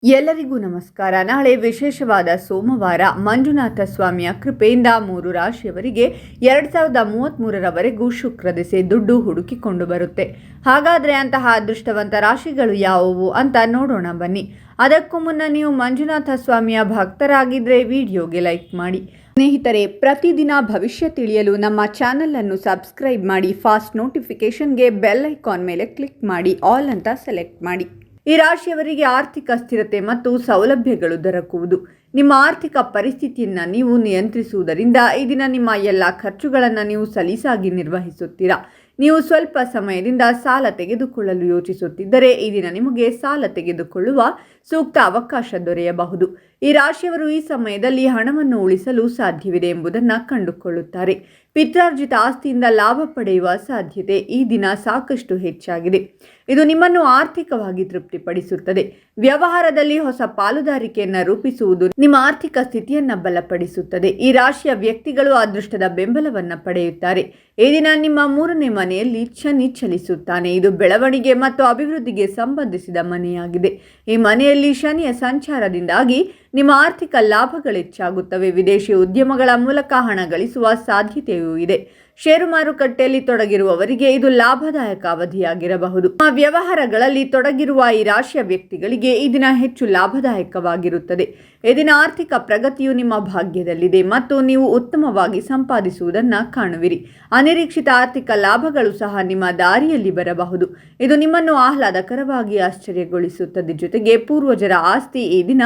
ಎಲ್ಲರಿಗೂ ನಮಸ್ಕಾರ. ನಾಳೆ ವಿಶೇಷವಾದ ಸೋಮವಾರ ಮಂಜುನಾಥ ಸ್ವಾಮಿಯ ಕೃಪೆಯಿಂದ 3 ರಾಶಿಯವರಿಗೆ 2033ರವರೆಗೂ ಶುಕ್ರ ದಿಸೆ ದುಡ್ಡು ಹುಡುಕಿಕೊಂಡು ಬರುತ್ತೆ. ಹಾಗಾದರೆ ಅಂತಹ ಅದೃಷ್ಟವಂತ ರಾಶಿಗಳು ಯಾವುವು ಅಂತ ನೋಡೋಣ ಬನ್ನಿ. ಅದಕ್ಕೂ ಮುನ್ನ ನೀವು ಮಂಜುನಾಥ ಸ್ವಾಮಿಯ ಭಕ್ತರಾಗಿದ್ದರೆ ವಿಡಿಯೋಗೆ ಲೈಕ್ ಮಾಡಿ. ಸ್ನೇಹಿತರೆ, ಪ್ರತಿದಿನ ಭವಿಷ್ಯ ತಿಳಿಯಲು ನಮ್ಮ ಚಾನಲ್ ಅನ್ನು ಸಬ್ಸ್ಕ್ರೈಬ್ ಮಾಡಿ. ಫಾಸ್ಟ್ ನೋಟಿಫಿಕೇಶನ್ಗೆ ಬೆಲ್ ಐಕಾನ್ ಮೇಲೆ ಕ್ಲಿಕ್ ಮಾಡಿ, ಆಲ್ ಅಂತ ಸೆಲೆಕ್ಟ್ ಮಾಡಿ. ಈ ರಾಶಿಯವರಿಗೆ ಆರ್ಥಿಕ ಸ್ಥಿರತೆ ಮತ್ತು ಸೌಲಭ್ಯಗಳು ದೊರಕುವುದು. ನಿಮ್ಮ ಆರ್ಥಿಕ ಪರಿಸ್ಥಿತಿಯನ್ನು ನೀವು ನಿಯಂತ್ರಿಸುವುದರಿಂದ ಈ ದಿನ ನಿಮ್ಮ ಎಲ್ಲ ಖರ್ಚುಗಳನ್ನು ನೀವು ಸಲೀಸಾಗಿ ನಿರ್ವಹಿಸುತ್ತೀರಾ. ನೀವು ಸ್ವಲ್ಪ ಸಮಯದಿಂದ ಸಾಲ ತೆಗೆದುಕೊಳ್ಳಲು ಯೋಚಿಸುತ್ತಿದ್ದರೆ ಈ ದಿನ ನಿಮಗೆ ಸಾಲ ತೆಗೆದುಕೊಳ್ಳುವ ಸೂಕ್ತ ಅವಕಾಶ ದೊರೆಯಬಹುದು. ಈ ರಾಶಿಯವರು ಈ ಸಮಯದಲ್ಲಿ ಹಣವನ್ನು ಉಳಿಸಲು ಸಾಧ್ಯವಿದೆ ಎಂಬುದನ್ನು ಕಂಡುಕೊಳ್ಳುತ್ತಾರೆ. ಪಿತ್ರಾರ್ಜಿತ ಆಸ್ತಿಯಿಂದ ಲಾಭ ಪಡೆಯುವ ಸಾಧ್ಯತೆ ಈ ದಿನ ಸಾಕಷ್ಟು ಹೆಚ್ಚಾಗಿದೆ. ಇದು ನಿಮ್ಮನ್ನು ಆರ್ಥಿಕವಾಗಿ ತೃಪ್ತಿಪಡಿಸುತ್ತದೆ. ವ್ಯವಹಾರದಲ್ಲಿ ಹೊಸ ಪಾಲುದಾರಿಕೆಯನ್ನು ರೂಪಿಸುವುದು ನಿಮ್ಮ ಆರ್ಥಿಕ ಸ್ಥಿತಿಯನ್ನು ಬಲಪಡಿಸುತ್ತದೆ. ಈ ರಾಶಿಯ ವ್ಯಕ್ತಿಗಳು ಅದೃಷ್ಟದ ಬೆಂಬಲವನ್ನು ಪಡೆಯುತ್ತಾರೆ. ಈ ದಿನ ನಿಮ್ಮ 3ನೇ ಮನೆಯಲ್ಲಿ ಶನಿ ಚಲಿಸುತ್ತಾನೆ. ಇದು ಬೆಳವಣಿಗೆ ಮತ್ತು ಅಭಿವೃದ್ಧಿಗೆ ಸಂಬಂಧಿಸಿದ ಮನೆಯಾಗಿದೆ. ಈ ಮನೆಯಲ್ಲಿ ಶನಿಯ ಸಂಚಾರದಿಂದಾಗಿ ನಿಮ್ಮ ಆರ್ಥಿಕ ಲಾಭಗಳು ಹೆಚ್ಚಾಗುತ್ತವೆ. ವಿದೇಶಿ ಉದ್ಯಮಗಳ ಮೂಲಕ ಹಣ ಗಳಿಸುವ ಸಾಧ್ಯತೆಯೂ ಇದೆ. ಷೇರು ಮಾರುಕಟ್ಟೆಯಲ್ಲಿ ತೊಡಗಿರುವವರಿಗೆ ಇದು ಲಾಭದಾಯಕ ಅವಧಿಯಾಗಿರಬಹುದು. ವ್ಯವಹಾರಗಳಲ್ಲಿ ತೊಡಗಿರುವ ಈ ರಾಶಿಯ ವ್ಯಕ್ತಿಗಳಿಗೆ ಈ ದಿನ ಹೆಚ್ಚು ಲಾಭದಾಯಕವಾಗಿರುತ್ತದೆ. ಈ ದಿನ ಆರ್ಥಿಕ ಪ್ರಗತಿಯು ನಿಮ್ಮ ಭಾಗ್ಯದಲ್ಲಿದೆ ಮತ್ತು ನೀವು ಉತ್ತಮವಾಗಿ ಸಂಪಾದಿಸುವುದನ್ನು ಕಾಣುವಿರಿ. ಅನಿರೀಕ್ಷಿತ ಆರ್ಥಿಕ ಲಾಭಗಳು ಸಹ ನಿಮ್ಮ ದಾರಿಯಲ್ಲಿ ಬರಬಹುದು. ಇದು ನಿಮ್ಮನ್ನು ಆಹ್ಲಾದಕರವಾಗಿ ಆಶ್ಚರ್ಯಗೊಳಿಸುತ್ತದೆ. ಜೊತೆಗೆ ಪೂರ್ವಜರ ಆಸ್ತಿ ಈ ದಿನ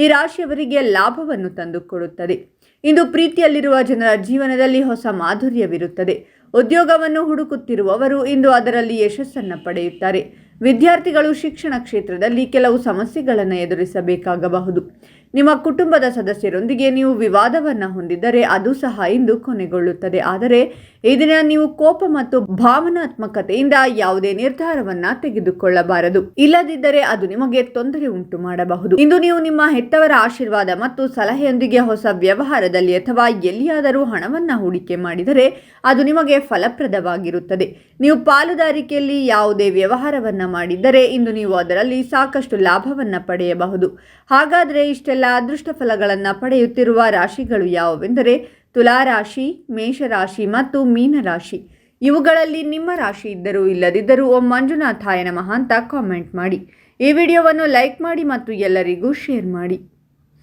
ಈ ರಾಶಿಯವರಿಗೆ ಲಾಭವನ್ನು ತಂದುಕೊಡುತ್ತದೆ. ಇಂದು ಪ್ರೀತಿಯಲ್ಲಿರುವ ಜನರ ಜೀವನದಲ್ಲಿ ಹೊಸ ಮಾಧುರ್ಯವಿರುತ್ತದೆ. ಉದ್ಯೋಗವನ್ನು ಹುಡುಕುತ್ತಿರುವವರು ಇಂದು ಅದರಲ್ಲಿ ಯಶಸ್ಸನ್ನು ಪಡೆಯುತ್ತಾರೆ. ವಿದ್ಯಾರ್ಥಿಗಳು ಶಿಕ್ಷಣ ಕ್ಷೇತ್ರದಲ್ಲಿ ಕೆಲವು ಸಮಸ್ಯೆಗಳನ್ನು ಎದುರಿಸಬೇಕಾಗಬಹುದು. ನಿಮ್ಮ ಕುಟುಂಬದ ಸದಸ್ಯರೊಂದಿಗೆ ನೀವು ವಿವಾದವನ್ನು ಹೊಂದಿದ್ದರೆ ಅದು ಸಹ ಇಂದು ಕೊನೆಗೊಳ್ಳುತ್ತದೆ. ಆದರೆ ಈ ದಿನ ನೀವು ಕೋಪ ಮತ್ತು ಭಾವನಾತ್ಮಕತೆಯಿಂದ ಯಾವುದೇ ನಿರ್ಧಾರವನ್ನು ತೆಗೆದುಕೊಳ್ಳಬಾರದು. ಇಲ್ಲದಿದ್ದರೆ ಅದು ನಿಮಗೆ ತೊಂದರೆ ಉಂಟು ಮಾಡಬಹುದು. ಇಂದು ನೀವು ನಿಮ್ಮ ಹೆತ್ತವರ ಆಶೀರ್ವಾದ ಮತ್ತು ಸಲಹೆಯೊಂದಿಗೆ ಹೊಸ ವ್ಯವಹಾರದಲ್ಲಿ ಅಥವಾ ಎಲ್ಲಿಯಾದರೂ ಹಣವನ್ನು ಹೂಡಿಕೆ ಮಾಡಿದರೆ ಅದು ನಿಮಗೆ ಫಲಪ್ರದವಾಗಿರುತ್ತದೆ. ನೀವು ಪಾಲುದಾರಿಕೆಯಲ್ಲಿ ಯಾವುದೇ ವ್ಯವಹಾರವನ್ನು ಮಾಡಿದ್ದರೆ ಇಂದು ನೀವು ಅದರಲ್ಲಿ ಸಾಕಷ್ಟು ಲಾಭವನ್ನು ಪಡೆಯಬಹುದು. ಹಾಗಾದರೆ ಇಷ್ಟೆಲ್ಲ ಅದೃಷ್ಟ ಫಲಗಳನ್ನು ಪಡೆಯುತ್ತಿರುವ ರಾಶಿಗಳು ಯಾವುವೆಂದರೆ ತುಲಾರಾಶಿ, ಮೇಷರಾಶಿ ಮತ್ತು ಮೀನರಾಶಿ. ಇವುಗಳಲ್ಲಿ ನಿಮ್ಮ ರಾಶಿ ಇದ್ದರೂ ಇಲ್ಲದಿದ್ದರೂ ಓಂ ಮಂಜುನಾಥಾಯ ನಮಃ ಅಂತ ಕಾಮೆಂಟ್ ಮಾಡಿ. ಈ ವಿಡಿಯೋವನ್ನು ಲೈಕ್ ಮಾಡಿ ಮತ್ತು ಎಲ್ಲರಿಗೂ ಶೇರ್ ಮಾಡಿ.